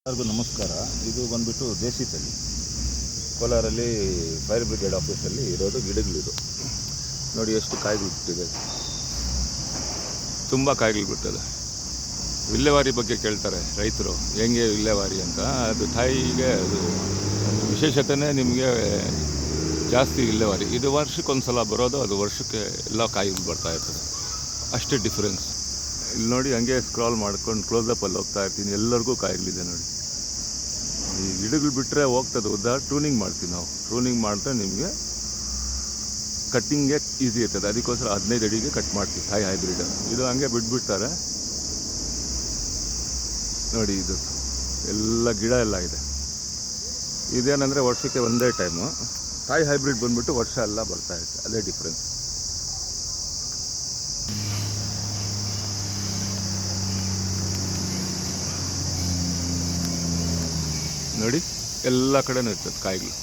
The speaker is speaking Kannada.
ಎಲ್ಲರಿಗೂ ನಮಸ್ಕಾರ. ಇದು ಬಂದುಬಿಟ್ಟು ದೇಸಿ ತಳಿ. ಕೋಲಾರಲ್ಲಿ ಫೈರ್ ಬ್ರಿಗೇಡ್ ಆಫೀಸಲ್ಲಿ ಇರೋದು ಗಿಡಗಳಿದು. ನೋಡಿ ಎಷ್ಟು ಕಾಯಿಗಳು ಬಿಟ್ಟಿದೆ, ತುಂಬ ಕಾಯಿಗಳು ಬಿಟ್ಟದೆ. ವಿಲ್ಲೇವಾರಿ ಬಗ್ಗೆ ಕೇಳ್ತಾರೆ ರೈತರು, ಹೆಂಗೆ ವಿಲ್ಲೇವಾರಿ ಅಂತ. ಅದು ತಾಯಿಗೆ ಅದು ವಿಶೇಷತೆಯೇ ನಿಮಗೆ ಜಾಸ್ತಿ ವಿಲ್ಲೇವಾರಿ. ಇದು ವರ್ಷಕ್ಕೊಂದು ಸಲ ಬರೋದು, ಅದು ವರ್ಷಕ್ಕೆ ಎಲ್ಲ ಕಾಯಿಗಳು ಬರ್ತಾ ಇರ್ತದೆ, ಅಷ್ಟೇ ಡಿಫ್ರೆನ್ಸ್. ಇಲ್ಲಿ ನೋಡಿ, ಹಂಗೆ ಸ್ಕ್ರಾಲ್ ಮಾಡ್ಕೊಂಡು ಕ್ಲೋಸಪ್ಪಲ್ಲಿ ಹೋಗ್ತಾ ಇರ್ತೀನಿ, ಎಲ್ಲರಿಗೂ ಕಾಯಿಗಳಿದೆ ನೋಡಿ. ಈ ಗಿಡಗಳು ಬಿಟ್ಟರೆ ಹೋಗ್ತದೆ ಉದ್ದ. ಟ್ರೂನಿಂಗ್ ಮಾಡ್ತೀವಿ ನಾವು. ಟ್ರೂನಿಂಗ್ ಮಾಡಿದ್ರೆ ನಿಮಗೆ ಕಟ್ಟಿಂಗ್ಗೆ ಈಸಿ ಇರ್ತದೆ. ಅದಕ್ಕೋಸ್ಕರ 15 ಅಡಿಗೆ ಕಟ್ ಮಾಡ್ತೀವಿ ತಾಯಿ ಹೈಬ್ರಿಡ್. ಇದು ಹಂಗೆ ಬಿಟ್ಬಿಡ್ತಾರೆ ನೋಡಿ. ಇದು ಎಲ್ಲ ಗಿಡ ಎಲ್ಲ ಇದೆ. ಇದೇನೆಂದರೆ ವರ್ಷಕ್ಕೆ ಒಂದೇ ಟೈಮು. ತಾಯಿ ಹೈಬ್ರಿಡ್ ಬಂದುಬಿಟ್ಟು ವರ್ಷ ಎಲ್ಲ ಬರ್ತಾ ಇರುತ್ತೆ, ಅದೇ ಡಿಫ್ರೆನ್ಸ್. ನೋಡಿ, ಎಲ್ಲ ಕಡೆನೂ ಇರ್ತದೆ ಕಾಯಿಗಳು.